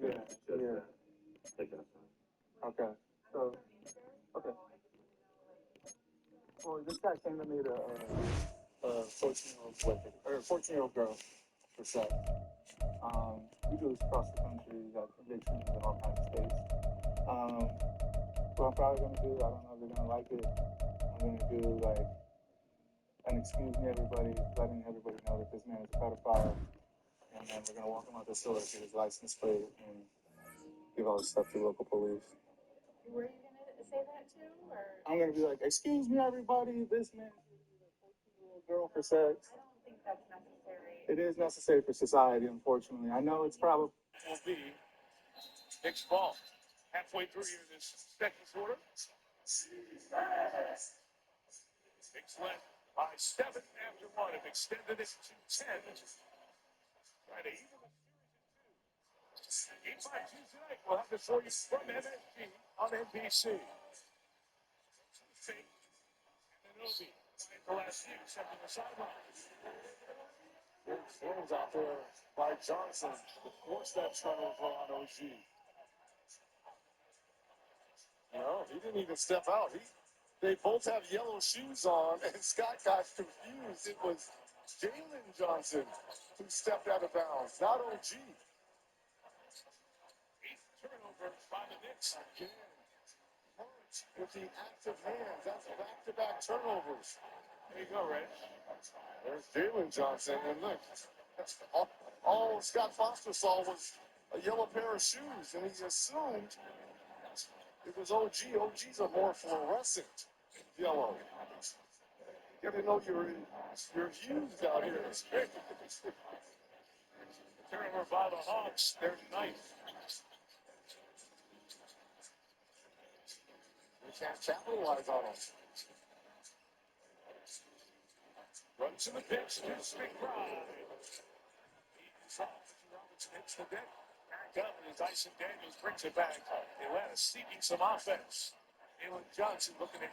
Yeah, yeah. Okay. So, okay. Well, this guy came to me to 14-year-old boy, or 14-year-old girl for sex. We do this across the country. We got convictions in all kinds of states. What I'm probably gonna do, I don't know if they're gonna like it. I'm gonna do like an excuse me everybody, letting everybody know that this man is a pedophile, and then we're gonna walk him out the store, get his license plate, and give all his stuff to local police. Were you gonna say that too, or? I'm gonna be like, excuse me everybody, this man is a 14-year-old girl for sex. I don't think that's necessary. It is necessary for society, unfortunately. I know it's probably. Will be Nick's ball. Halfway through here this second quarter. Nick's led by 7 after 1. Have extended it to 10. Trying to even the series at 2. Game 5 Tuesday night. We'll have it for you from MSG on NBC. Fake. And then Obi. The last few, second the sidelines. Big throws out there by Johnson to force that turnover on OG. No, he didn't even step out. They both have yellow shoes on, and Scott got confused. It was Jalen Johnson who stepped out of bounds, not OG. 8th turnover by the Knicks. Again, Hurt with the active hands. That's back-to-back turnovers. There you go, Reg. There's Jalen Johnson, and look, all Scott Foster saw was a yellow pair of shoes, and he assumed it was OG. OG's a more fluorescent yellow. You gotta know your hues out here. Turnover by the Hawks. Their ninth. We can't capitalize on them. Run to the pitch. Here's McBride. He's off. Robinson hits the deck. Back up as Dyson Daniels brings it back. Atlanta seeking some offense. Jalen Johnson looking to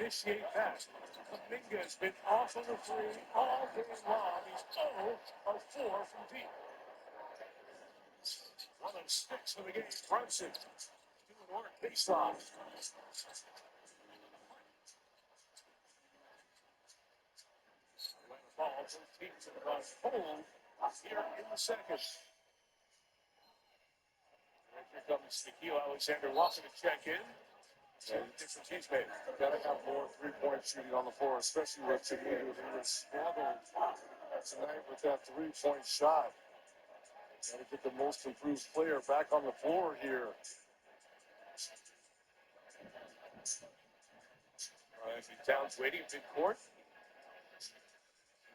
initiate that. Kuminga has been off on the three all day long. He's 0 of 4 from deep. 1 of 6 for the game. Brunson doing work baseline. Atlanta ball. Both teams in the hold here in the second. Here comes Nikhil Alexander Walker to check in. And difference he's made. Gotta have more three-point shooting on the floor, especially with Nikhil. He was struggling tonight with that three-point shot. Gotta get the most improved player back on the floor here. Anthony Towns waiting in midcourt.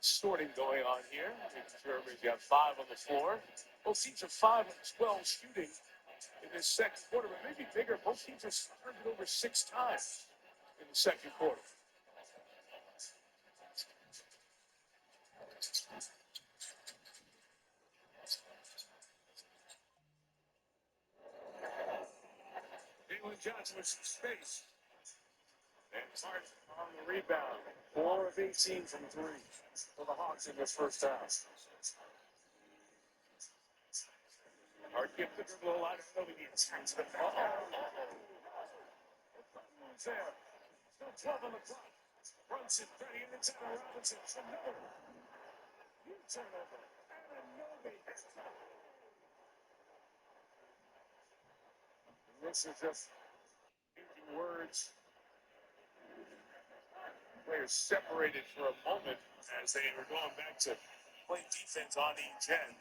Sorting going on here. Making sure everybody's got 5 on the floor. Both teams are 5 of 12 shooting in this second quarter, but maybe bigger. Both teams have turned it over 6 times in the second quarter. Jalen Johnson with some space. And Hart on the rebound. 4 of 18 from 3 for the Hawks in this first half. Hart gives the dribble a lot of nobody attacks the ball. There. Still 12 on the clock. Brunson ready inside of Robinson. Another huge turnover. And this is just using words. Players separated for a moment as they were going back to play defense on each end.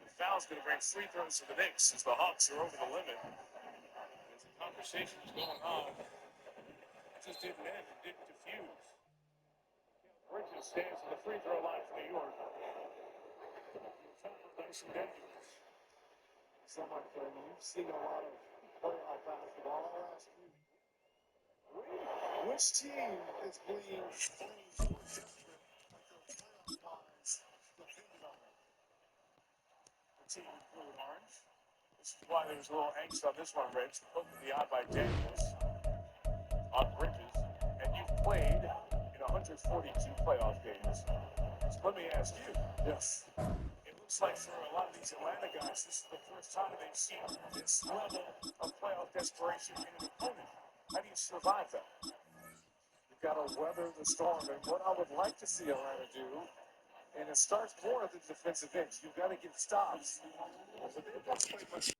The foul's going to bring free throws to the Knicks as the Hawks are over the limit. As the conversation was going on, it just didn't end. It didn't diffuse. Bridges stands at the free throw line for New York. Dyson Daniels. Someone that you've seen a lot of playoff basketball last week. Which team is playing so different? The team in blue and orange. This is why there's a little angst on this one, Rich. Poked in the eye by Daniels on Bridges. And you've played in 142 playoff games. So let me ask you. Yes. In Looks like for a lot of these Atlanta guys, this is the first time they've seen this level of playoff desperation in an opponent. How do you survive that? You've got to weather the storm. And what I would like to see Atlanta do, and it starts more at the defensive end, you've got to get stops. But they've not played much.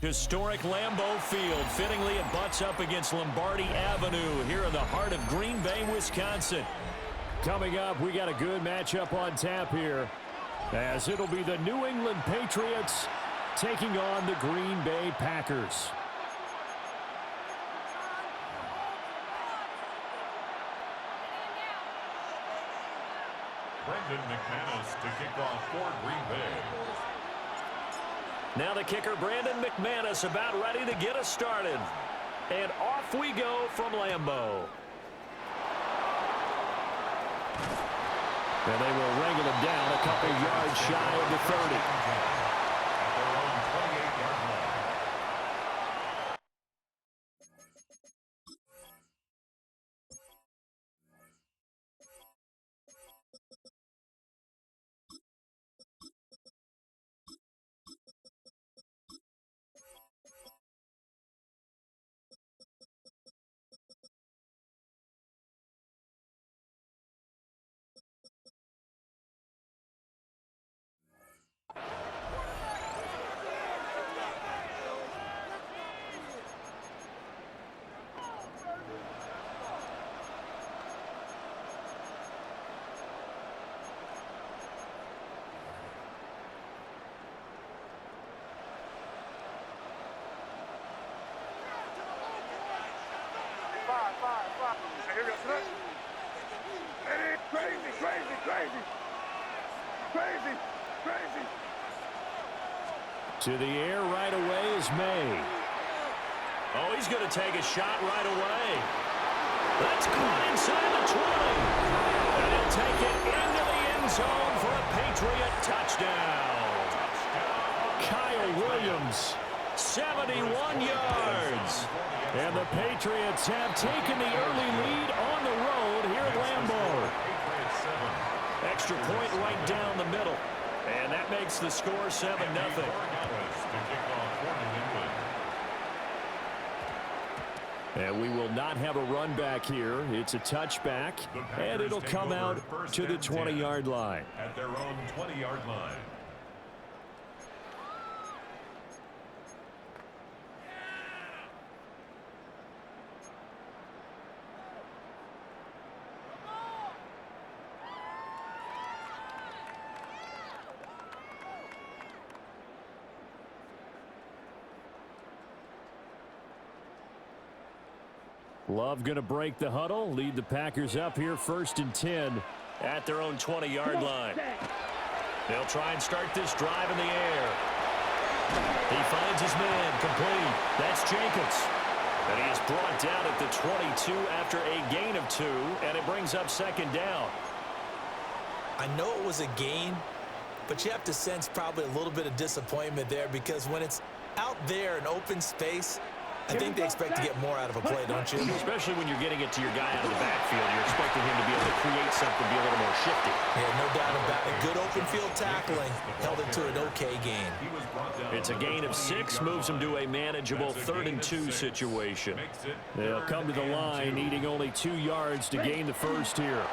Historic Lambeau Field. Fittingly, it butts up against Lombardi Avenue here in the heart of Green Bay, Wisconsin. Coming up, we got a good matchup on tap here, as it'll be the New England Patriots taking on the Green Bay Packers. Brandon McManus to kick off for Green Bay. Now the kicker, Brandon McManus, about ready to get us started. And off we go from Lambeau. And they will wrangle him down a couple yards shy of the 30. At their own 28-yard line. To the air right away is May. Oh, he's going to take a shot right away. That's caught inside the 20. And he'll take it into the end zone for a Patriot touchdown. Kyle Williams, 71 yards. And the Patriots have taken the early lead on the road here at Lambeau. Extra point right down the middle. And that makes the score 7-0. And we will not have a run back here. It's a touchback, and it'll come out to the 20-yard line. At their own 20-yard line. Love going to break the huddle, lead the Packers up here 1st and 10 at their own 20-yard line. They'll try and start this drive in the air. He finds his man complete. That's Jacobs. And he is brought down at the 22 after a gain of 2, and it brings up 2nd down. I know it was a gain, but you have to sense probably a little bit of disappointment there, because when it's out there in open space, I think they expect to get more out of a play, don't you? Especially when you're getting it to your guy out of the backfield. You're expecting him to be able to create something, be a little more shifty. Yeah, no doubt about it. Good open field tackling held it to an okay gain. It's a gain of 6, moves him to a manageable 3rd and 2 situation. They'll come to the line, needing only 2 yards to gain the first here.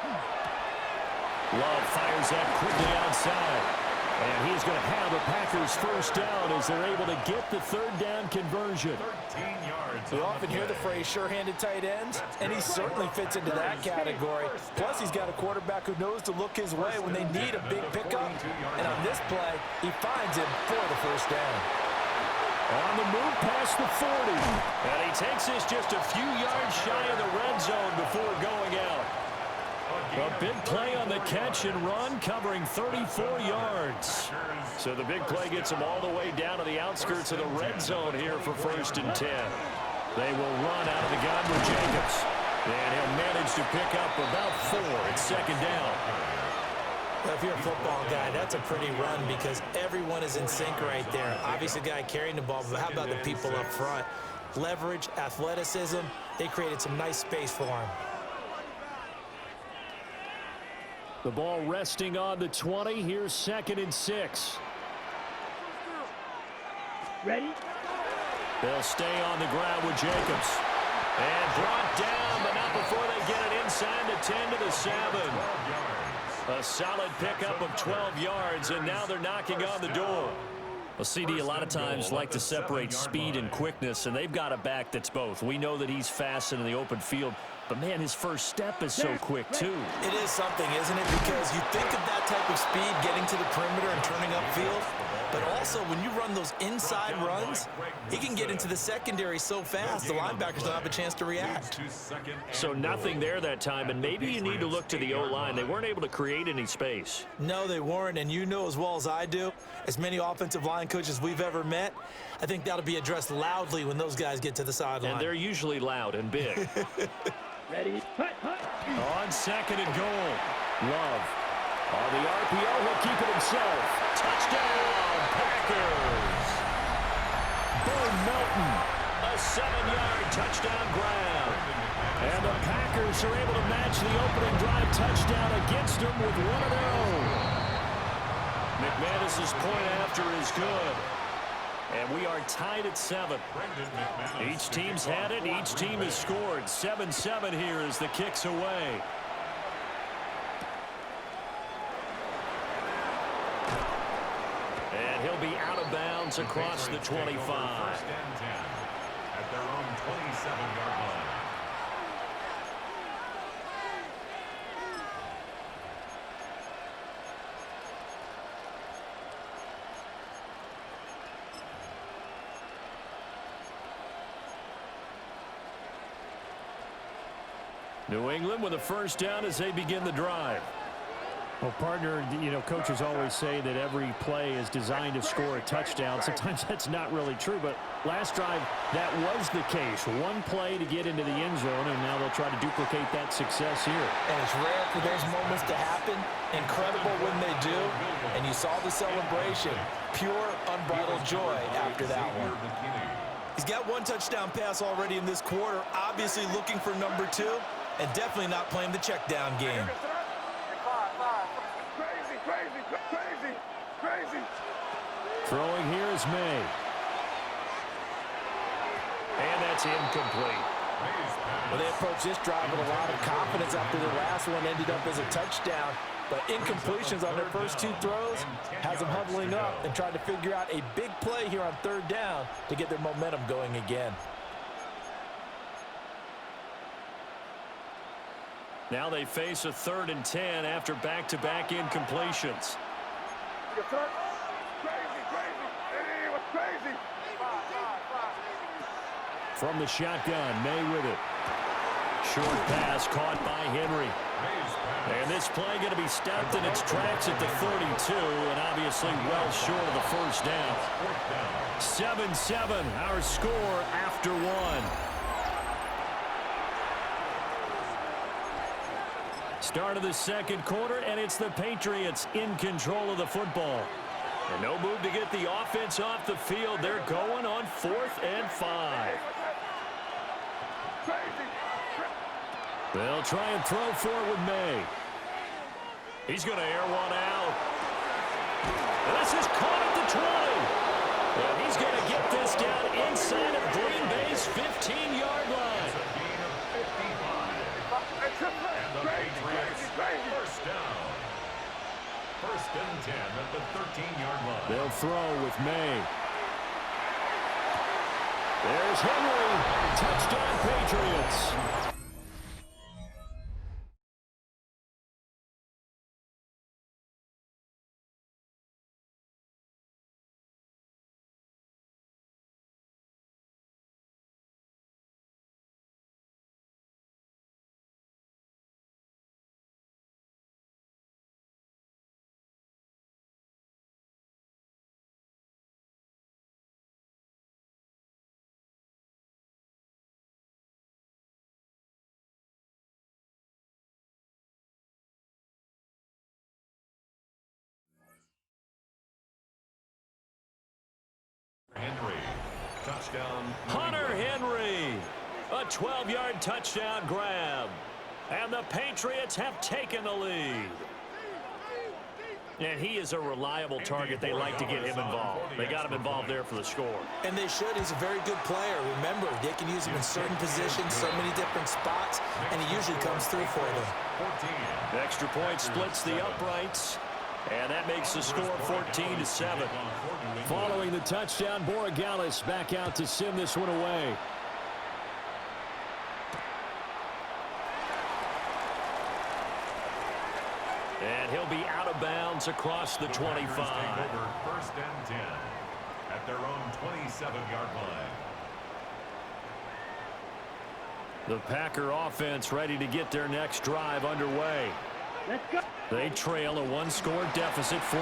Love fires that quickly outside. And he's going to have the Packers first down as they're able to get the 3rd down conversion. 13 yards. You often hear the phrase sure-handed tight ends, and he certainly fits into that category. Plus, he's got a quarterback who knows to look his way when they need a big pickup. And on this play, he finds him for the first down. On the move past the 40. And he takes this just a few yards shy of the red zone before going out. A big play on the catch and run, covering 34 yards. So the big play gets them all the way down to the outskirts of the red zone here for 1st and 10. They will run out of the gun with Jacobs. And he'll manage to pick up about 4 at 2nd down. Well, if you're a football guy, that's a pretty run because everyone is in sync right there. Obviously, the guy carrying the ball, but how about the people up front? Leverage, athleticism, they created some nice space for him. The ball resting on the 20. Here's 2nd and 6. Ready? They'll stay on the ground with Jacobs. And brought down, but not before they get it inside the 10 to the 7. A solid pickup of 12 yards, and now they're knocking on the door. Well, CD, a lot of times like to separate speed and quickness, and they've got a back that's both. We know that he's fast in the open field, but, man, his first step is so quick, too. It is something, isn't it? Because you think of that type of speed getting to the perimeter and turning upfield, but also when you run those inside runs, he can get into the secondary so fast the linebackers don't have a chance to react. So nothing there that time, and maybe you need to look to the O-line. They weren't able to create any space. No, they weren't, and you know as well as I do, as many offensive line coaches we've ever met, I think that'll be addressed loudly when those guys get to the sideline. And they're usually loud and big. Ready? On second and goal, Love. On the RPO, he'll keep it himself. Touchdown, Packers. Bo Melton, a 7-yard touchdown grab. And the Packers are able to match the opening drive touchdown against them with one of their own. McManus's point after is good. And we are tied at 7. Each team's had it. Each team has scored. 7-7 here as the kick's away. And he'll be out of bounds across the 25. First and 10 at their own 27-yard line. New England with a first down as they begin the drive. Well, partner, you know, coaches always say that every play is designed to score a touchdown. Sometimes that's not really true, but last drive, that was the case. One play to get into the end zone, and now they'll try to duplicate that success here. And it's rare for those moments to happen. Incredible when they do. And you saw the celebration. Pure, unbridled joy after that one. He's got one touchdown pass already in this quarter, obviously looking for number 2, and definitely not playing the check down game. Crazy. Throwing here is May. And that's incomplete. Well, they approached this drive with a lot of confidence after the last one ended up as a touchdown. But incompletions on their first 2 throws has them huddling up and trying to figure out a big play here on third down to get their momentum going again. Now they face a 3rd and 10 after back-to-back incompletions. Crazy. From the shotgun, May with it. Short pass caught by Henry. And this play going to be stopped in its tracks at the 32, and obviously well short of the first down. 7-7, our score after 1. Start of the second quarter, and it's the Patriots in control of the football. And no move to get the offense off the field. They're going on 4th and 5. They'll try and throw for it with May. He's going to air one out. And this is caught at the 20. And he's going to get this down inside of Green Bay's 15-yard line. First down. First and 10 at the 13-yard line. They'll throw with May. There's Henry. Touchdown, Patriots. Henry. Touchdown. Hunter Henry. A 12-yard touchdown grab. And the Patriots have taken the lead. And he is a reliable target. They like to get him involved. They got him involved there for the score. And they should. He's a very good player. Remember, they can use him in certain positions, so many different spots, and he usually comes through for them. The extra point splits the uprights. And that makes the score 14-7. Following the touchdown, Borregales back out to send this one away. And he'll be out of bounds across the 25. First and 10 at their own 27-yard line. The Packer offense ready to get their next drive underway. Let's go. They trail a one-score deficit, 14-7,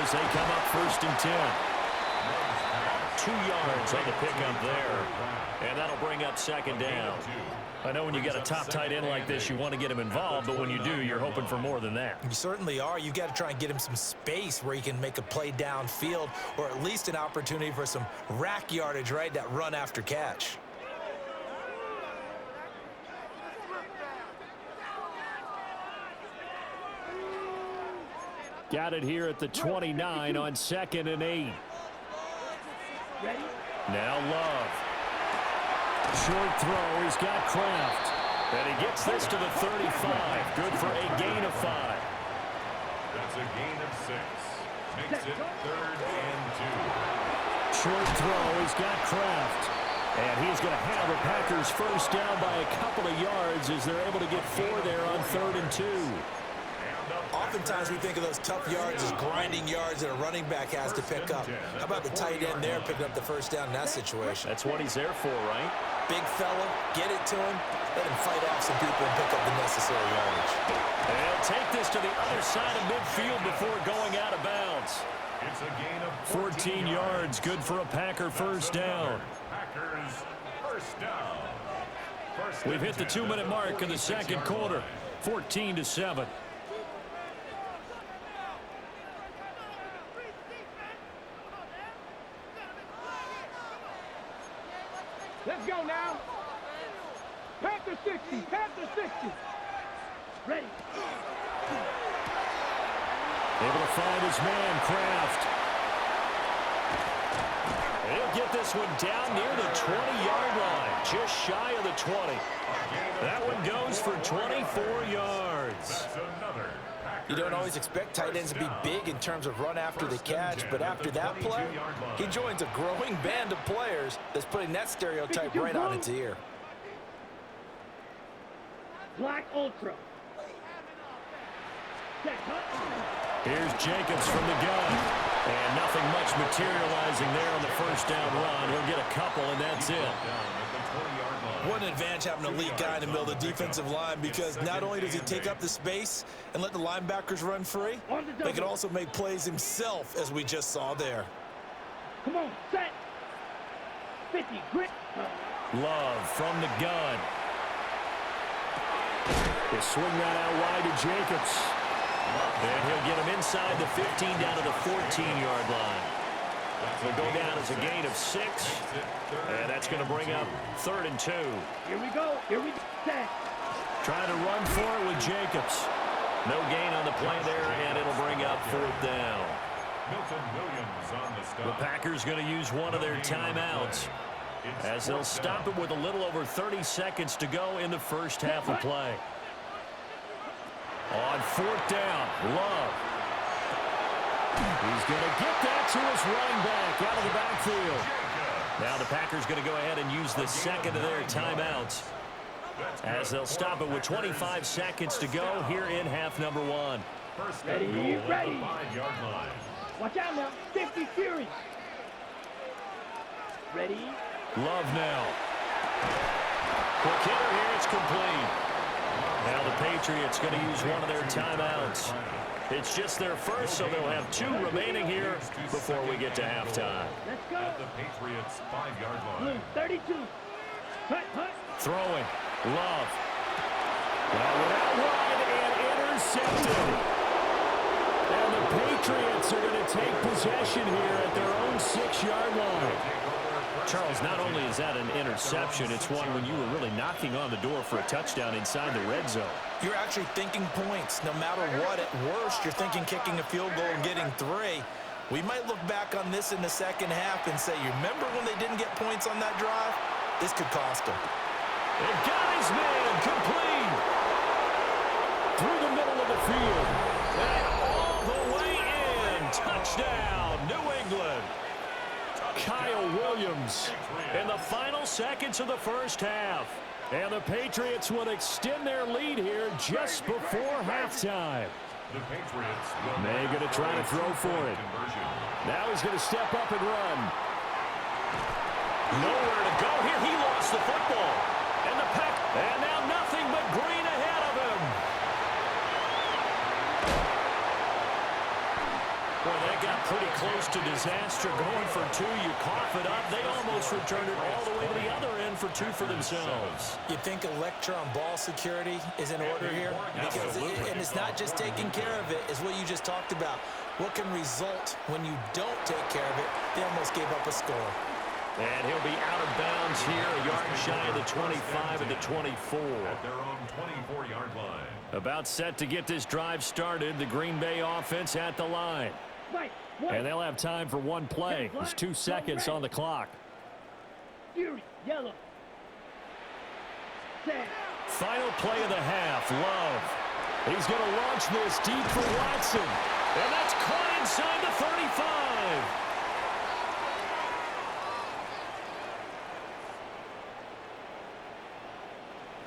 as they come up first and 10. 2 yards on the pickup there. And that'll bring up second down. I know when you got a top tight end like this, you want to get him involved, but when you do, you're hoping for more than that. You certainly are. You've got to try and get him some space where he can make a play downfield, or at least an opportunity for some rack yardage, right? That run after catch. Got it here at the 29 on 2nd and 8. Ready? Now Love. Short throw. He's got Kraft. And he gets this to the 35. Good for a gain of 5. That's a gain of 6. Makes it 3rd and 2. Short throw. He's got Kraft. And he's going to have the Packers first down by a couple of yards as they're able to get 4 there on 3rd and 2. Oftentimes we think of those tough yards as grinding yards that a running back has to pick up. How about the tight end there picking up the first down in that situation? That's what he's there for, right? Big fella, get it to him, let him fight off some people and pick up the necessary yardage. And he'll take this to the other side of midfield before going out of bounds. It's a gain of 14 yards, good for a Packer first down. Packers first down. We've hit the 2-minute mark in the second quarter, 14-7. Let's go now. Panther 60. Panther 60. Ready. Able to find his man, Kraft. He'll get this one down near the 20-yard line, just shy of the 20. That one goes for 24 yards. You don't always expect tight ends to be big in terms of run after the catch, but after that play, he joins a growing band of players that's putting that stereotype right on its ear. Black Ultra. Here's Jacobs from the gun. And nothing much materializing there on the first down run. He'll get a couple, and that's it. What an advantage having an elite guy in the middle of the defensive line, because not only does he take up the space and let the linebackers run free, they can also make plays himself, as we just saw there. Come on, set. 50, grit. Love from the gun. They swing that out wide to Jacobs. And he'll get him inside the 15 down to the 14-yard line. He'll go down as a gain of 6. And that's going to bring up 3rd and 2. Here we go. Here we go. Set. Trying to run for it with Jacobs. No gain on the play there, and it'll bring up 4th down. Milton Williams on the stop. The Packers going to use one of their timeouts as they'll stop it with a little over 30 seconds to go in the first half of play. On 4th down, Love. He's going to get that to his running back out of the backfield. Now the Packers going to go ahead and use the second of their timeouts as they'll stop it with 25 seconds to go here in half number 1. Ready, ready. 5-yard line. Watch out now. 50 Fury. Ready. Love now. Quick hitter here, it's complete. Now the Patriots going to use one of their timeouts. It's just their first, so they'll have 2 remaining here before we get to halftime. Let's go. At the Patriots 5-yard Blue, line. 32. Hut, hut. Throwing. Love. Now without wide and intercepted. And the Patriots are going to take possession here at their own 6-yard line. Charles, not only is that an interception, it's one when you were really knocking on the door for a touchdown inside the red zone. You're actually thinking points. No matter what, at worst, you're thinking kicking a field goal and getting 3. We might look back on this in the second half and say, you remember when they didn't get points on that drive? This could cost them. And got his man complete through the middle of the field and all the touchdown, New England. Kyle Williams in the final seconds of the first half. And the Patriots will extend their lead here just before halftime. The Patriots May going to try to throw for it. Now he's going to step up and run. Nowhere to go here. He lost the football. And the Pack, and now nothing but green ahead of him. Boy, that got pretty close to disaster. Going for two, you cough it up. They almost returned it all the way to the other end for two for themselves. You think Electron ball security is in order here? Because and it's not just taking care of it, it's what you just talked about. What can result when you don't take care of it? They almost gave up a score. And he'll be out of bounds here, a yard shy of the 25 and the 24. At their own 24-yard line. About set to get this drive started, the Green Bay offense at the line. And they'll have time for one play. There's 2 seconds on the clock. Yellow. Final play of the half, Love. He's going to launch this deep for Watson. And that's caught inside the 35.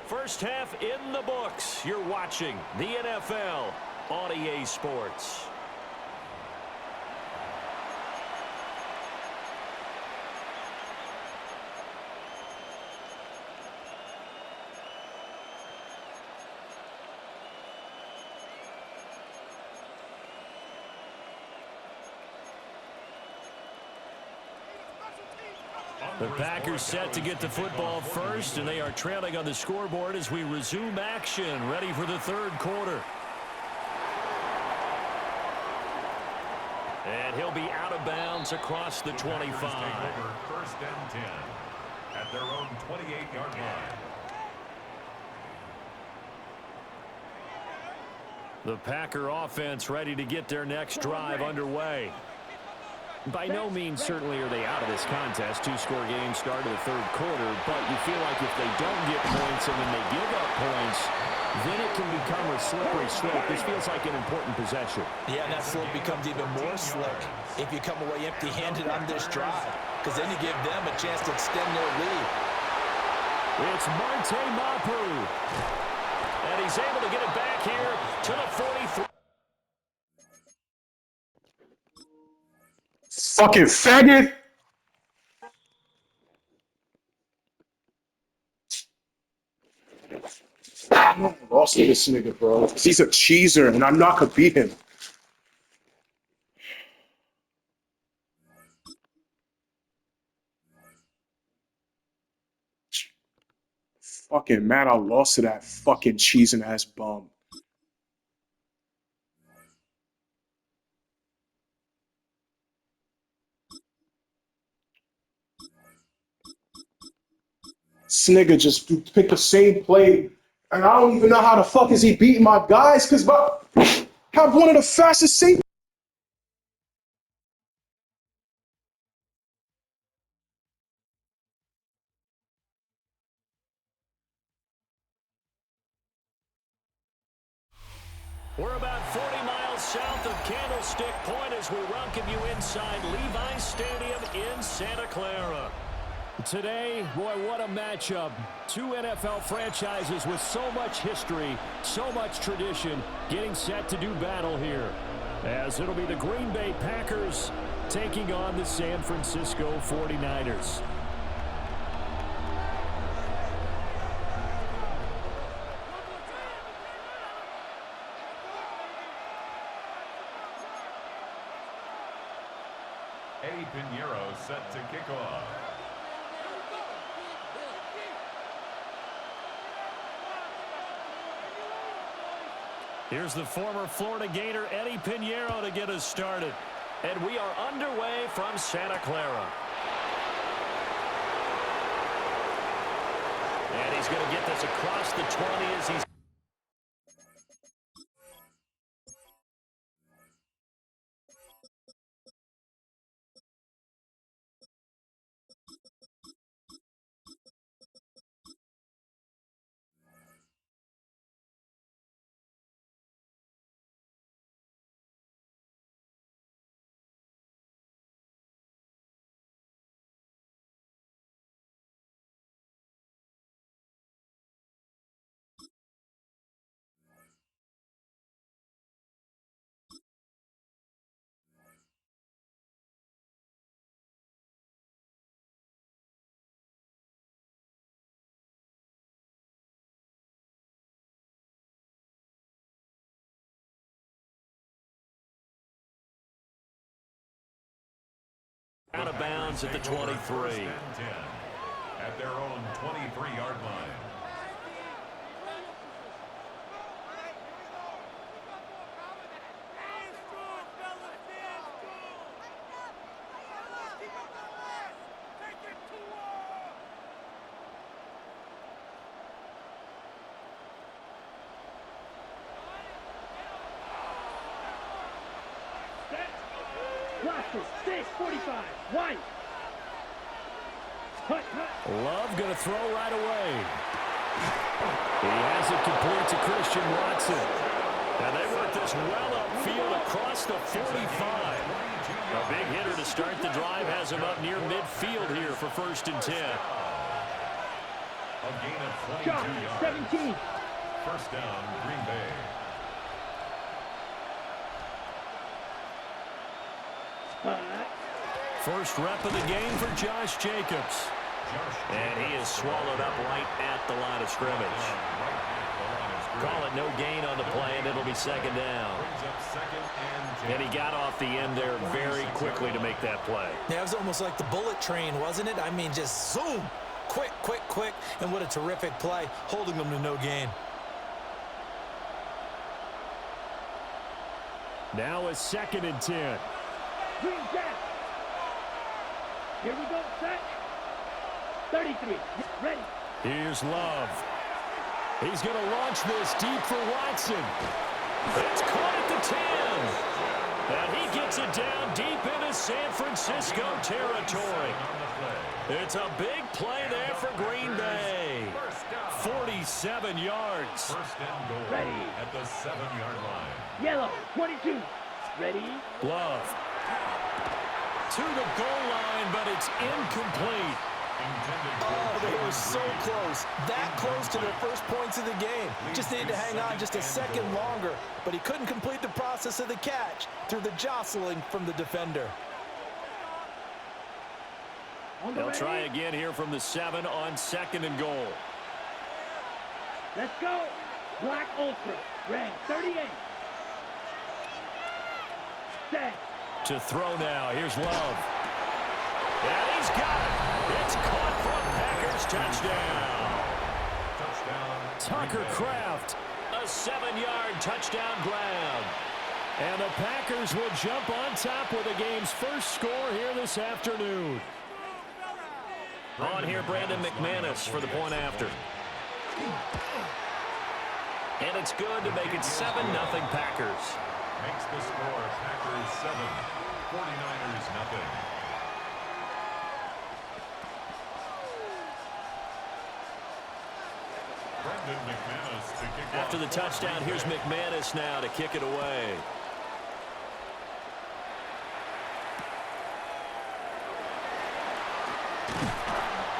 First half in the books. You're watching the NFL on EA Sports. The Packers set to get the football first, and they are trailing on the scoreboard as we resume action, ready for the third quarter. And he'll be out of bounds across the 25. First and 10 at their own 28-yard line. The Packer offense ready to get their next drive underway. By no means certainly are they out of this contest. 2-score game start of the third quarter, but you feel like if they don't get points and then they give up points, then it can become a slippery slope. This feels like an important possession. Yeah, and that slope becomes even more slick if you come away empty-handed on this drive, because then you give them a chance to extend their lead. It's Marte Mapu. And he's able to get it back here to the 43. Fucking faggot! I lost to this nigga, bro. He's a cheeser, and I'm not gonna beat him. Fucking mad I lost to that fucking cheesing ass bum. This nigga just picked the same play, and I don't even know how the fuck is he beating my guys, because I have one of the fastest safeties. We're about 40 miles south of Candlestick Point as we welcome you inside Levi's Stadium in Santa Clara. Today, boy, what a matchup. 2 NFL franchises with so much history, so much tradition, getting set to do battle here. As it'll be the Green Bay Packers taking on the San Francisco 49ers. Eddie Pinheiro set to kick off. Here's the former Florida Gator Eddie Pinheiro to get us started. And we are underway from Santa Clara. And he's going to get this across the 20 as he's Out of bounds at the 23. First and 10 at their own 23-yard line. Watson, 6:45, white. Love going to throw right away. He has it complete to Christian Watson. And they work this well upfield across the 45. A big hitter to start the drive has him up near midfield here for 1st and 10. A gain of 22 Josh, yards. 17. First down, Green Bay. First rep of the game for Josh Jacobs. And he is swallowed up right at the line of scrimmage. Call it no gain on the play, and it'll be 2nd down. And he got off the end there very quickly to make that play. Yeah, it was almost like the bullet train, wasn't it? I mean, just zoom. Quick, quick, quick. And what a terrific play, holding them to no gain. Now a 2nd and 10. Green Jack. Here we go, set. 33, ready. Here's Love. He's going to launch this deep for Watson. It's caught at the 10. And he gets it down deep into San Francisco territory. It's a big play there for Green Bay. 47 yards. First and goal Ready. at the 7-yard line. Yellow, 22, ready. Love. To the goal line, but it's incomplete. Oh, they were so close. That close to their first points of the game. Just needed to hang on just a second longer, but he couldn't complete the process of the catch through the jostling from the defender. They'll try again here from the 7 on 2nd and goal. Let's go. Black Ultra, rank 38. Set. To throw now. Here's Love. And he's got it. It's caught for a Packers touchdown. Tucker Kraft, a 7-yard touchdown grab. And the Packers will jump on top with the game's first score here this afternoon. On here, Brandon McManus for the point after. And it's good to make it 7-0 Packers. Makes the score Packers 7, 49ers nothing. Brandon McManus to kick off. After the touchdown, here's McManus now to kick it away.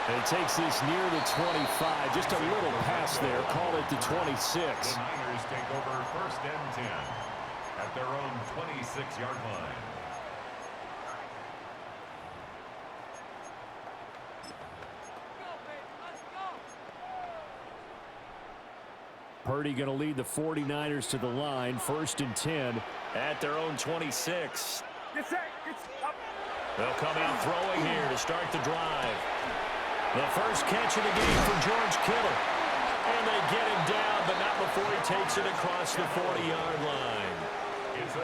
And it takes this near the 25. Just a little pass there. Call it the 26. The Niners take over 1st and 10 at their own 26-yard line. Purdy going to lead the 49ers to the line. 1st and 10 at their own 26. They'll come out throwing here to start the drive. The first catch of the game for George Kittle. And they get him down, but not before he takes it across the 40-yard line.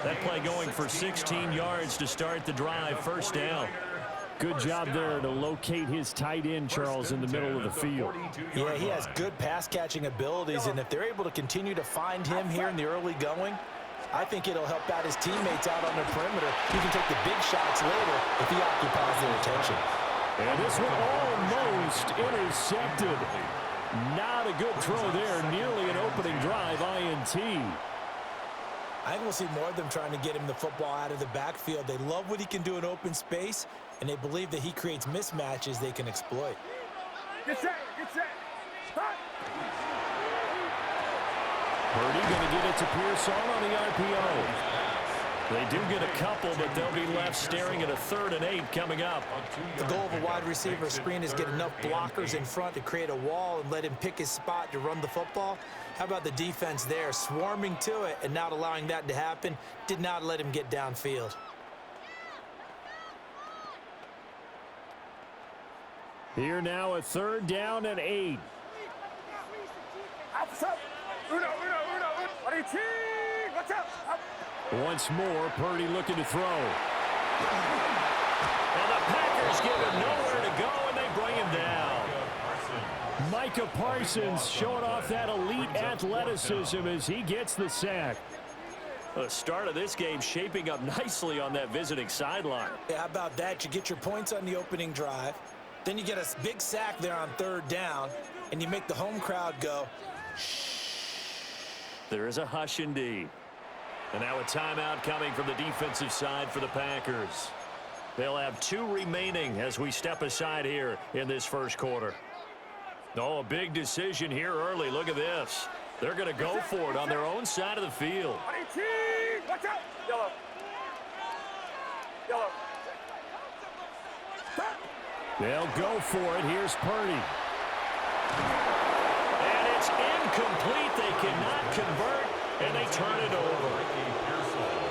That play going for 16 yards to start the drive. 1st down. Good job there to locate his tight end, Charles, in the middle of the field. Yeah, he has good pass-catching abilities, and if they're able to continue to find him here in the early going, I think it'll help out his teammates out on the perimeter. He can take the big shots later if he occupies their attention. And this one almost intercepted. Not a good throw there. Nearly an opening drive, INT. I think we'll see more of them trying to get him the football out of the backfield. They love what he can do in open space, and they believe that he creates mismatches they can exploit. Get set, get set. Purdy going to get it to Pearson on the RPO. They do get a couple, but they'll be left staring at a 3rd and 8 coming up. The goal of a wide receiver screen is get enough blockers in front to create a wall and let him pick his spot to run the football. How about the defense there, swarming to it and not allowing that to happen? Did not let him get downfield. Here now, a 3rd down and 8. Once more, Purdy looking to throw. And the Packers give him nowhere to go, and they bring him down. Micah Parsons showing off that elite athleticism as he gets the sack. The start of this game shaping up nicely on that visiting sideline. Yeah, how about that? You get your points on the opening drive. Then you get a big sack there on 3rd down, and you make the home crowd go, shh. There is a hush indeed. And now a timeout coming from the defensive side for the Packers. They'll have 2 remaining as we step aside here in this first quarter. Oh, a big decision here early. Look at this. They're going to go for it on their own side of the field. Watch out! Yellow. Yellow. They'll go for it. Here's Purdy. And it's incomplete. They cannot convert, and they turn it over.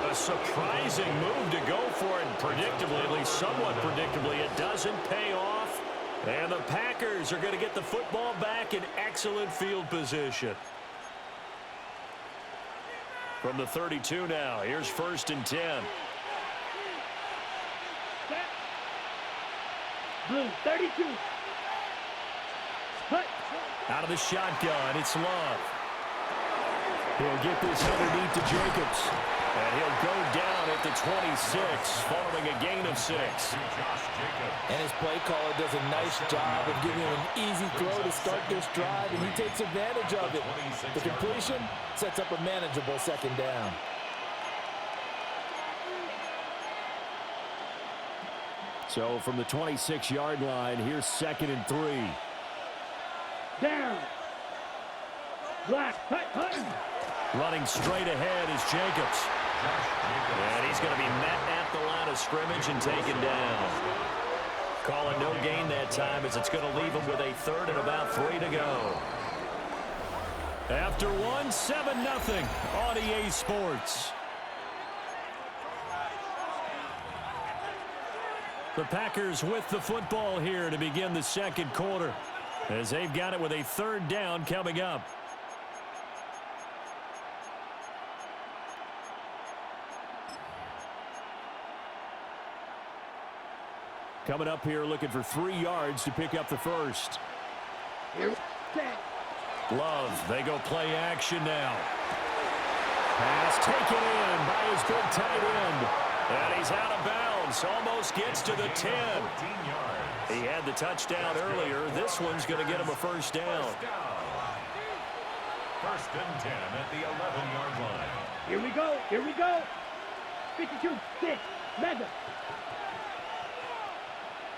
A surprising move to go for it. Predictably, at least somewhat predictably, it doesn't pay off. And the Packers are going to get the football back in excellent field position. From the 32 now, here's 1st and 10. Blue, 32. Hut. Out of the shotgun, it's Love. He'll get this underneath to Jacobs. And he'll go down at the 26, following a gain of 6. And his play caller does a nice job of giving him an easy throw to start this drive, and he takes advantage of it. The completion sets up a manageable 2nd down. So from the 26-yard line, here's 2nd and 3. Down. Black. Hut. Running straight ahead is Jacobs. And he's going to be met at the line of scrimmage and taken down. Calling no gain that time as it's going to leave him with a 3rd and about 3 to go. After 1, 7-0 on EA Sports. The Packers with the football here to begin the 2nd quarter, as they've got it with a 3rd down coming up. Coming up here looking for 3 yards to pick up the first. Love, they go play action now. Pass taken in by his big tight end. And he's out of bounds, almost gets to the 10. He had the touchdown earlier. This one's going to get him a 1st down. 1st and 10 at the 11-yard line. Here we go. 52, 6, Mega.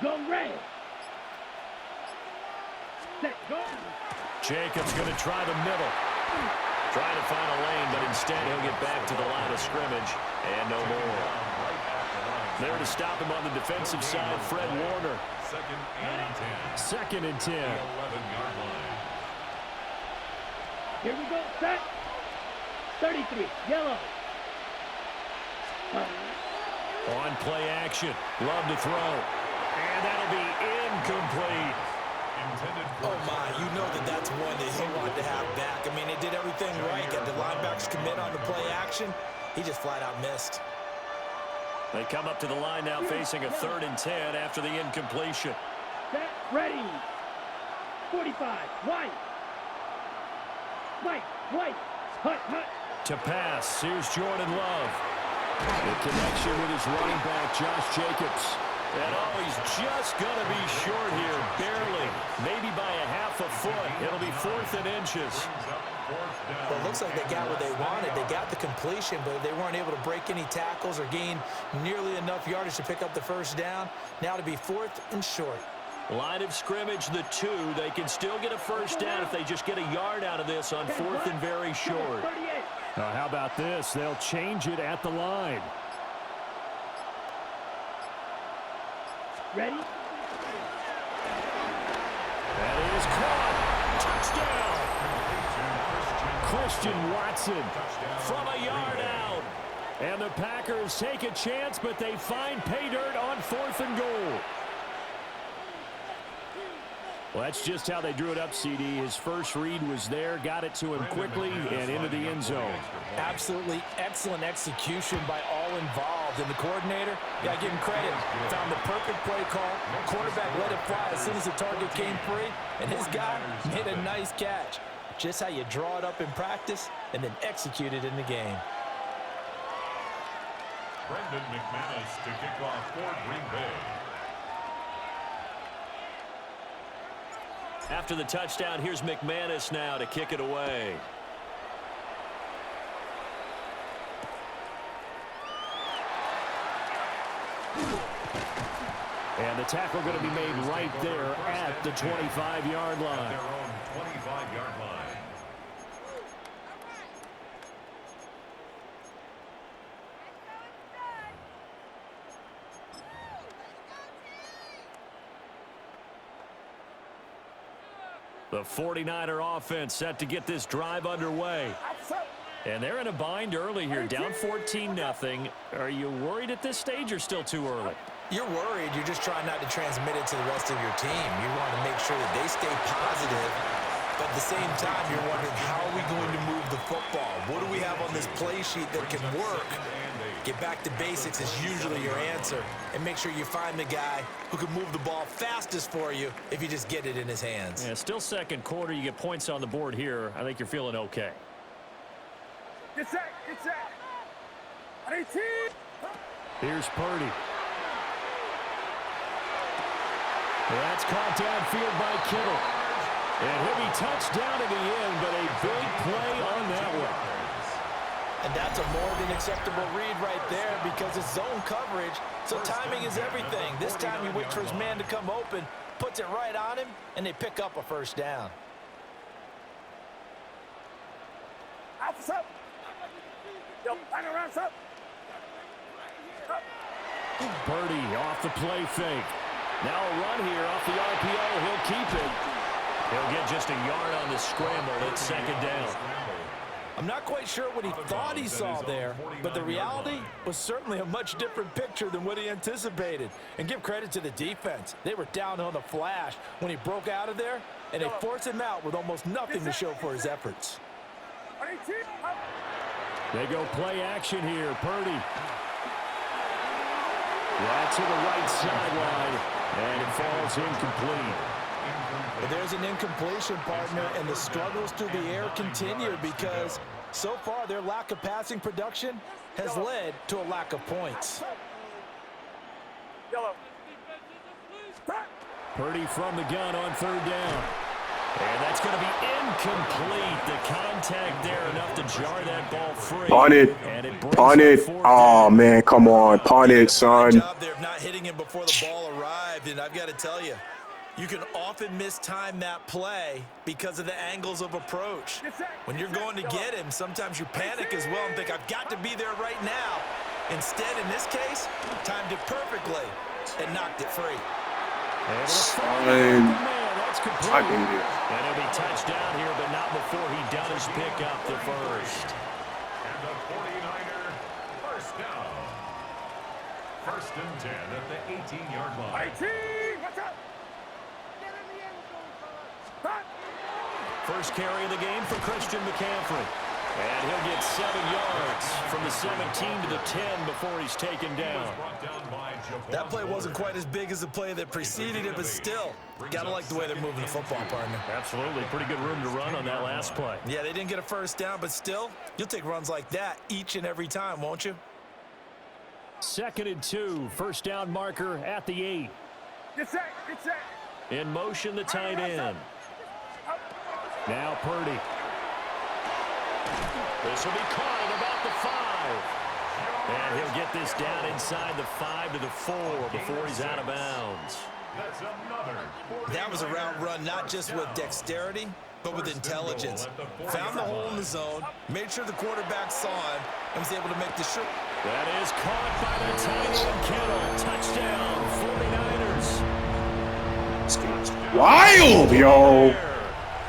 Go red. Set, go. Jacobs going to try the middle. Trying to find a lane, but instead he'll get back to the line of scrimmage. And no more. There to stop him on the defensive side, Fred Warner. 2nd and 10. 2nd and 10. 11-yard line. Here we go. Set. 33, yellow. On play action. Love to throw. And that'll be incomplete. Oh, my. You know that's one that he'll want to have back. I mean, they did everything right. Got the linebackers commit on the play action. He just flat out missed. They come up to the line now facing a 3rd and 10 after the incompletion. Set, ready. 45, White. Hut. To pass, here's Jordan Love. The connection with his running back, Josh Jacobs. And he's just going to be short here, barely. Maybe by a half a foot. It'll be 4th and inches. Well, it looks like they got what they wanted. They got the completion, but they weren't able to break any tackles or gain nearly enough yardage to pick up the 1st down. Now to be 4th and short. Line of scrimmage, the 2. They can still get a 1st down if they just get a yard out of this on 4th and very short. Now, how about this? They'll change it at the line. Ready? That is caught. Touchdown. Christian Watson from a yard out. And the Packers take a chance, but they find pay dirt on 4th and goal. Well, that's just how they drew it up, CD. His first read was there, got it to him quickly, and into the end zone. Absolutely excellent execution by all involved. And the coordinator, yeah, give him credit, found the perfect play call. Quarterback let it fly as soon as the target came free, and his guy made a nice catch. Just how you draw it up in practice and then execute it in the game. Brendan McManus to kick off for Green Bay. After the touchdown, here's McManus now to kick it away. And the tackle going to be made right there at the 25-yard line. At their own 25-yard line. The 49er offense set to get this drive underway. And they're in a bind early here, down 14-0. Are you worried at this stage or still too early? You're worried. You're just trying not to transmit it to the rest of your team. You want to make sure that they stay positive. But at the same time, you're wondering, how are we going to move the football? What do we have on this play sheet that can work? Get back to basics is usually your answer. And make sure you find the guy who can move the ball fastest for you if you just get it in his hands. Yeah, still second quarter. You get points on the board here. I think you're feeling okay. Get set, get set. 18. Here's Purdy. That's caught downfield by Kittle. And he'll be touched down in the end, but a big play on that one. And that's a more than acceptable read right there because it's zone coverage, so timing is everything. This time he waits for his man to come open, puts it right on him, and they pick up a first down. Purdy off the play fake. Now a run here off the RPO. He'll keep it. He'll get just a yard on the scramble. It's second down. I'm not quite sure what he thought he saw there, but the reality was certainly a much different picture than what he anticipated. And give credit to the defense. They were down on the flash when he broke out of there, and they forced him out with almost nothing to show for his efforts. They go play action here. Purdy. Right to the right sideline, and it falls incomplete. But there's an incompletion, partner, and the struggles through the air continue because so far their lack of passing production has led to a lack of points. Purdy from the gun on third down. And that's going to be incomplete. The contact there enough to jar that ball free. Punt it. Punt it. Oh, man, come on. Punt it, son. Good job there of not hitting him before the ball arrived, and I've got to tell you, you can often mistime that play because of the angles of approach. When you're going to get him, sometimes you panic as well and think, I've got to be there right now. Instead, in this case, timed it perfectly and knocked it free. I hate it. And he'll be touched down here, but not before he does pick up the first. And the 49er first down. First and 10 at the 18-yard line. 18! What's up? First carry of the game for Christian McCaffrey. And he'll get 7 yards from the 17 to the 10 before he's taken down. That play wasn't quite as big as the play that preceded it, but still, gotta like the way they're moving the football, partner. Absolutely. Pretty good room to run on that last play. Yeah, they didn't get a first down, but still, you'll take runs like that each and every time, won't you? 2nd and 2. First down marker at the 8. Get set, get set. In motion, the tight end. Now Purdy. This will be caught at about the 5. And he'll get this down inside the 5 to the 4 before he's out of bounds. That was a route run not just with dexterity, but with intelligence. Found the hole in the zone, made sure the quarterback saw him, and was able to make the short. That is caught by the tight end Kittle. Touchdown, 49ers. This game's wild, yo.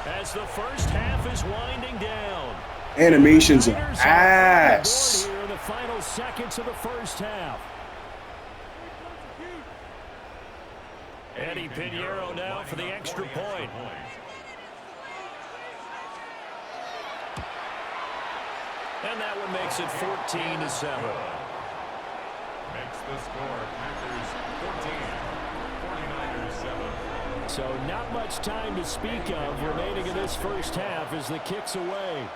As the first half is winding down. Animation's an ass. Here in the final seconds of the first half. Eddie Pinheiro now for the extra point. And that one makes it 14-7. Makes the score Packers 14, 49ers 7. So not much time to speak of remaining in this first half as the kick's away.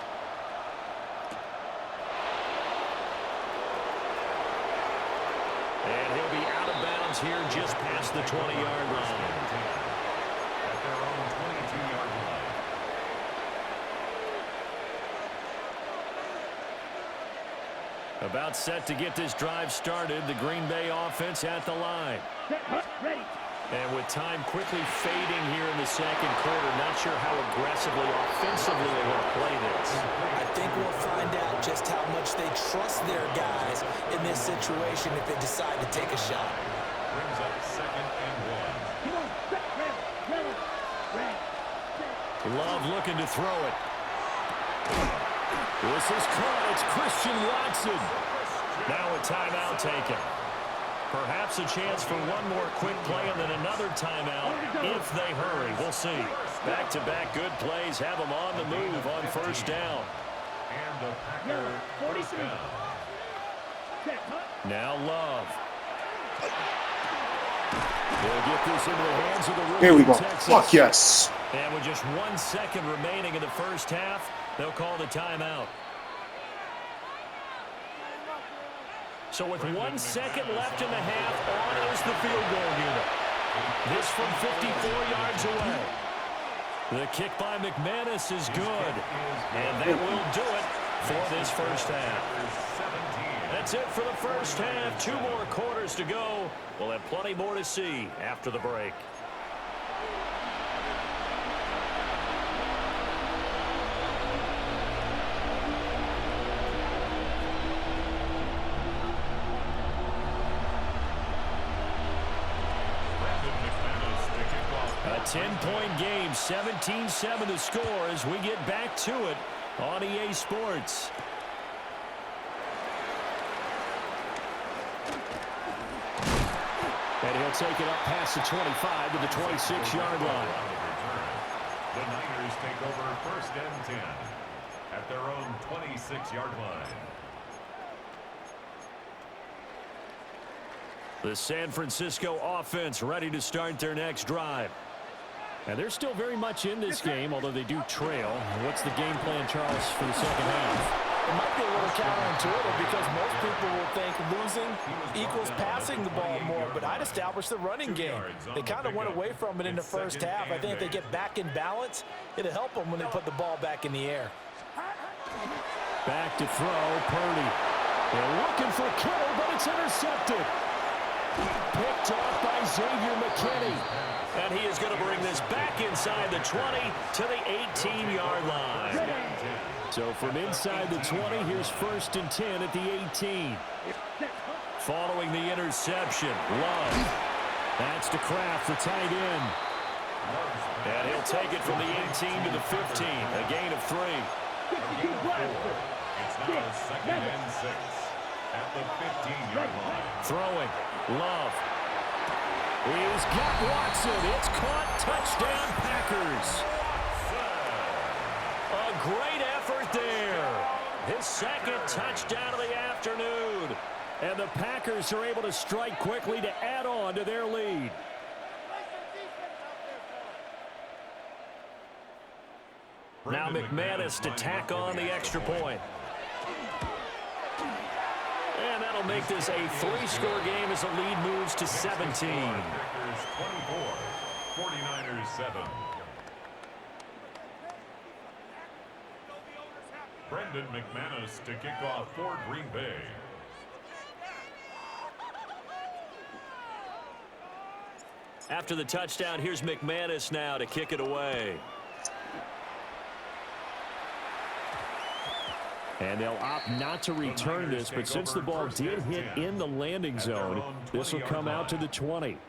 And he'll be out of bounds here just past the 20-yard line. At their own 22-yard line. About set to get this drive started, the Green Bay offense at the line. Ready. And with time quickly fading here in the second quarter, not sure how aggressively, offensively they want to play this. I think we'll find out just how much they trust their guys in this situation if they decide to take a shot. Brings up 2nd and 1. Come on, ready. Love looking to throw it. This is caught. It's Christian Watson. Now a timeout taken. Perhaps a chance for one more quick play and then another timeout if they hurry. We'll see. Back-to-back good plays have them on the move on first down. And the Packer first down. Now Love. They'll get this into the hands of the rookie. Here we go. Texas. Fuck yes. And with just 1 second remaining in the first half, they'll call the timeout. So with 1 second left in the half, on is the field goal unit. This from 54 yards away. The kick by McManus is good. And that will do it for this first half. That's it for the first half. 2 more quarters to go. We'll have plenty more to see after the break. A 10-point game, 17-7 to score as we get back to it on EA Sports. And he'll take it up past the 25 to the 26-yard line. The Niners take over 1st and 10 at their own 26-yard line. The San Francisco offense ready to start their next drive. And they're still very much in this game, although they do trail. What's the game plan, Charles, for the second half? It might be a little counterintuitive because most people will think losing equals passing the ball more, but I'd establish the running game. They kind of went away from it in the first half. I think if they get back in balance, it'll help them when they put the ball back in the air. Back to throw, Purdy. They're looking for Kittle, but it's intercepted. Picked off by Xavier McKinney. And he is going to bring this back inside the 20 to the 18-yard line. So from inside the 20, here's 1st and 10 at the 18. Following the interception, Love. That's to Kraft, the tight end. And he'll take it from the 18 to the 15, a gain of 3. It's now 2nd and 6 at the 15-yard line. Throwing, Love. He's got Watson. It's caught. Touchdown, Packers. A great effort there. His 2nd touchdown of the afternoon. And the Packers are able to strike quickly to add on to their lead. Now McManus to tack on the extra point. And that'll make this a 3-score game as the lead moves to 17. 24, 49ers 7. Brendan McManus to kick off for Green Bay. After the touchdown, here's McManus now to kick it away. And they'll opt not to return this, but since the ball did hit in the landing zone, this will come out to the 20.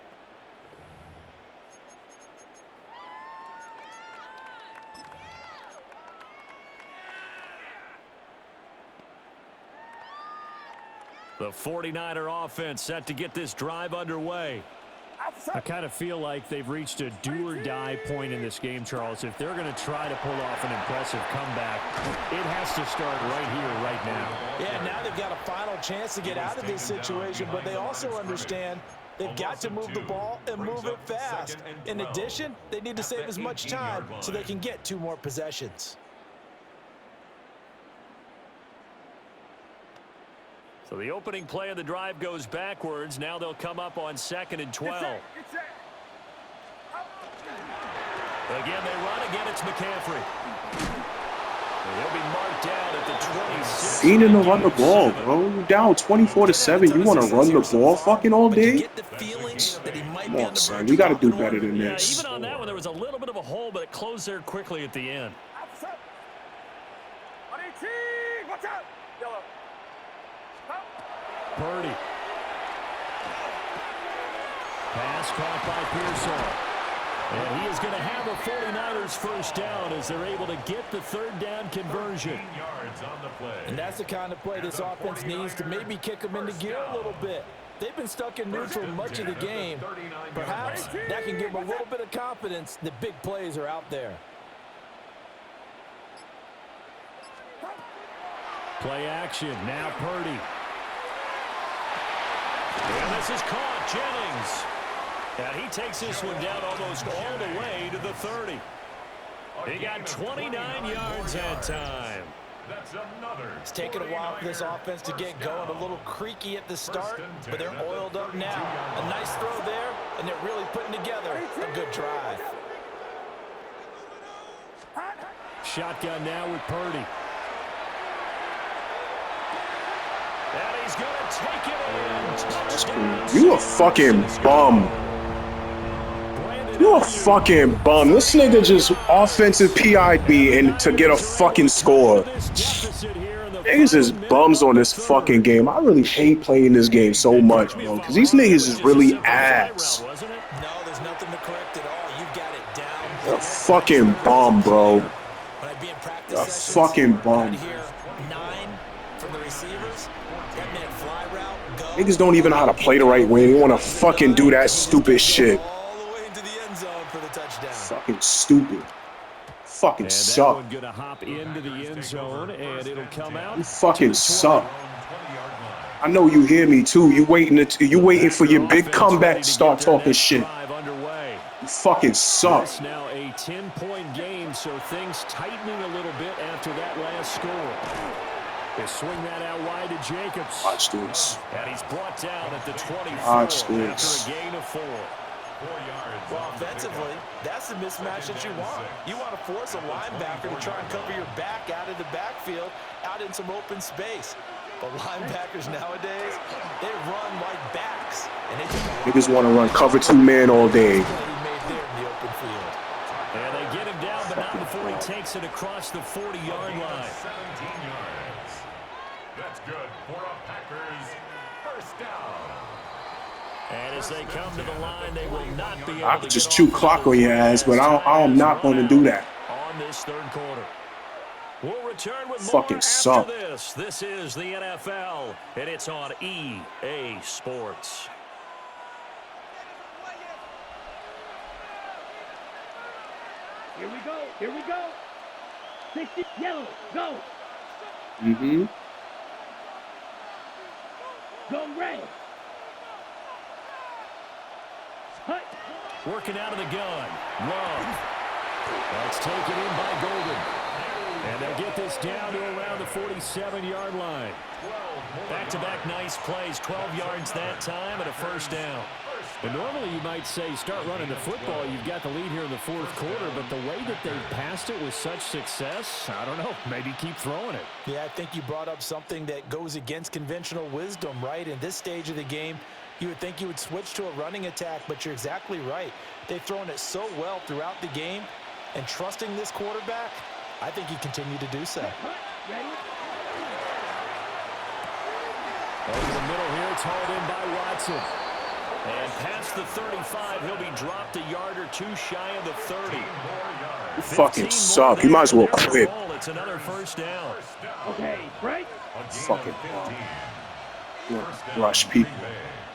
The 49er offense set to get this drive underway. I kind of feel like they've reached a do-or-die point in this game, Charles. If they're going to try to pull off an impressive comeback, it has to start right here, right now. Yeah, now they've got a final chance to get out of this situation, but they also understand they've got to move the ball and move it fast. In addition, they need to save as much time so they can get 2 more possessions. So the opening play of the drive goes backwards. Now they'll come up on 2nd and 12. Again, they run. Again, it's McCaffrey. And he'll be marked down at the 26. Feeding to run the ball, bro. You're down 24-7. You want to run the ball fucking all day? Come on, son. We got to do better than this. Even on that one, there was a little bit of a hole, but it closed there quickly at the end. Purdy. Pass caught by Pearsall. And he is going to have a 49ers first down as they're able to get the 3rd down conversion. And that's the kind of play this offense needs to maybe kick them into gear a little bit. They've been stuck in neutral much of the game. Perhaps that can give them a little bit of confidence that big plays are out there. Play action. Now Purdy. And this is caught. Jennings. And he takes this one down almost all the way to the 30. He got 29 yards that time. It's taken a while for this offense to get going. A little creaky at the start, but they're oiled up now. A nice throw there, and they're really putting together a good drive. Shotgun now with Purdy. And he's going to take it in. You a fucking bum. You a fucking bum. This nigga just offensive PI'd me and to get a fucking score. Niggas is bums on this fucking game. I really hate playing this game so much, bro, because these niggas is really ass. No, there's nothing to correct at all. You got it down. You're a fucking bum, bro. You're a fucking bum. 9 from the receivers. That meant fly route, go. Niggas don't even know how to play the right way. They want to fucking do that stupid shit. Fucking stupid. Fucking and suck. That one gonna hop into the end zone, and it'll come out. You fucking suck. I know you hear me too. You waiting for your big comeback to start talking shit. You fucking suck. It's now a 10-point game, so things tightening a little bit after that last score. They swing that out wide to Jacobs. Watch this. And he's brought down at the 24 Watch this. after a gain of 4. Well, offensively, that's the mismatch that you want. You want to force a linebacker to try and cover your back out of the backfield, out in some open space. But linebackers nowadays, they run like backs. And they Niggas want to run cover 2 man all day. And they get him down, but not before he takes it across the 40-yard line. 17 yards. That's good for a Packers first down. And as they come to the line, they will not be able I to could just get chew off clock on your ass, but I'm not going to do that. On this 3rd quarter. We'll return with more Fucking after suck. this. This is the NFL, and it's on EA Sports. Here we go. Here we go. 60 yellow. Go. Mm-hmm. Go red. Hut. Working out of the gun. Love. That's taken in by Golden. And they'll get this down to around the 47-yard line. Back-to-back nice plays, 12 yards that time and a first down. And normally you might say start running the football. You've got the lead here in the 4th quarter, but the way that they've passed it with such success, I don't know, maybe keep throwing it. Yeah, I think you brought up something that goes against conventional wisdom, right? In this stage of the game, you would think you would switch to a running attack, but you're exactly right. They've thrown it so well throughout the game, and trusting this quarterback, I think you continue to do so. Over the middle here, it's hauled in by Watson. And past the 35, he'll be dropped a yard or 2 shy of the 30. You fucking suck. You might as well quit. It's another first down. Okay, right? Fucking rush people.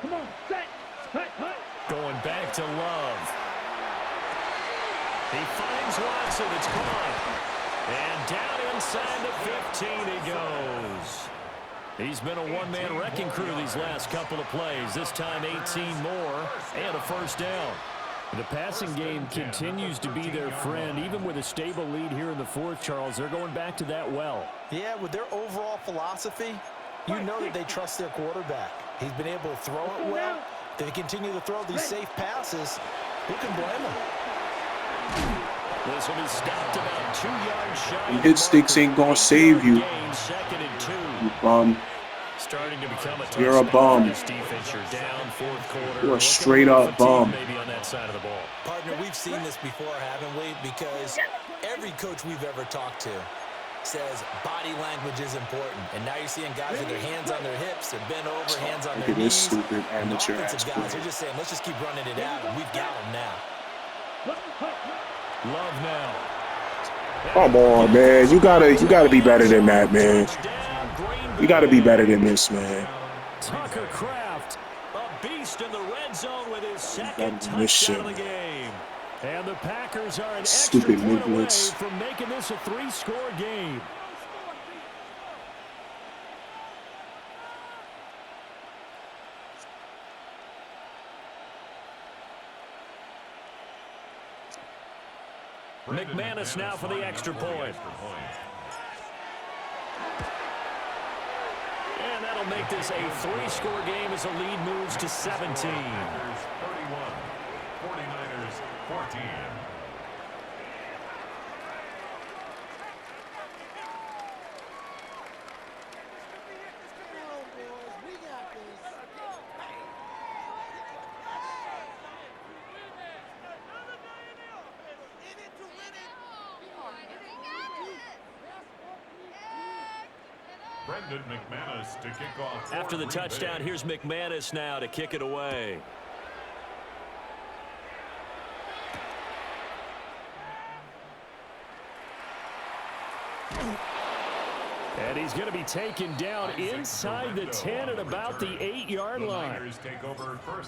Come on, set. Hut, hut. Going back to wants it. It's caught. And down inside the 15 he goes. He's been a one-man wrecking crew these last couple of plays. This time 18 more and a first down. The passing game continues to be their friend. Even with a stable lead here in the fourth, Charles, they're going back to that well. Yeah, with their overall philosophy, you know that they trust their quarterback. He's been able to throw it well. They continue to throw these safe passes. Who can blame them? This will be stopped about 2 yards shy. Hit sticks ain't gonna save you. Second and 2. You bum. Starting to become a You're a bum. this defense. You're down fourth quarter. You're a straight up bum. Maybe on that side of the ball. Partner, we've seen this before, haven't we? Because every coach we've ever talked to says body language is important. And now you're seeing guys with their hands on their hips, they're bent over, hands on their knees. Stupid amateur ass guys are just saying, let's just keep running it out. We've got them now. Love now. Come on, man. You gotta be better than that, man. You gotta be better than this, man. Tucker Kraft, a beast in the red zone with his second touchdown of the game. And the Packers are an extra point away from making this a 3-score game. McManus now for the extra point. And that'll make this a 3-score game as the lead moves to 17. 31, 49ers 14. McManus to kick off. After the touchdown, here's McManus now to kick it away. And he's going to be taken down inside the 10 at about the 8-yard line.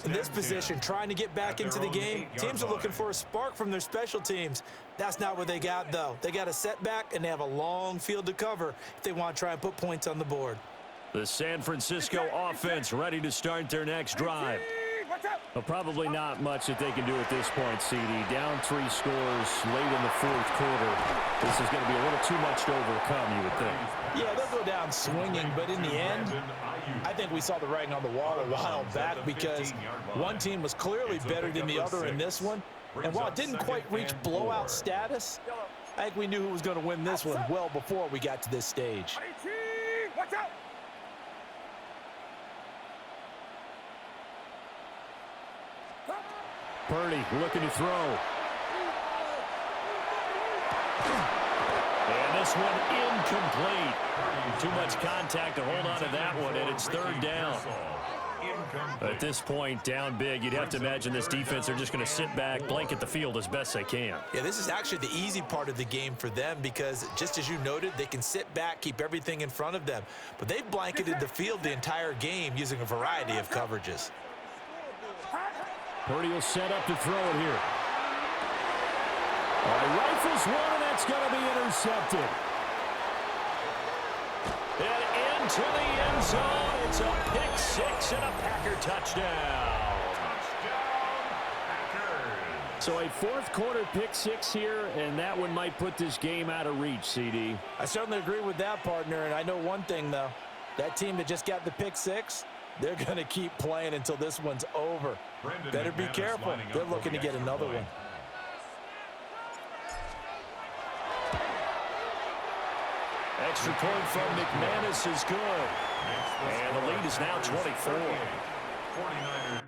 In this position, trying to get back into the game, teams are looking for a spark from their special teams. That's not what they got, though. They got a setback, and they have a long field to cover if they want to try and put points on the board. The San Francisco offense ready to start their next drive. Well, probably not much that they can do at this point, CD. Down 3 scores late in the fourth quarter. This is going to be a little too much to overcome, you would think. Yeah, they'll go down swinging, but in the end, I think we saw the writing on the wall a while back because one team was clearly better than the other in this one. And while it didn't quite reach blowout status, I think we knew who was going to win this one well before we got to this stage. Watch out! Purdy looking to throw. And this one incomplete. Too much contact to hold on to that one, and it's third down. At this point, down big, you'd have to imagine this defense are just going to sit back, blanket the field as best they can. Yeah, this is actually the easy part of the game for them because, just as you noted, they can sit back, keep everything in front of them. But they've blanketed the field the entire game using a variety of coverages. Purdy will set up to throw it here. Rifles one, and that's going to be intercepted. And into the end zone. It's a pick 6 and a Packer touchdown. So a fourth quarter pick 6 here, and that one might put this game out of reach, CD. I certainly agree with that, partner, and I know one thing, though. That team that just got the pick 6, they're going to keep playing until this one's over. Better be careful. They're looking to get another one. Extra point from McManus is good. And the lead is now 24. 49ers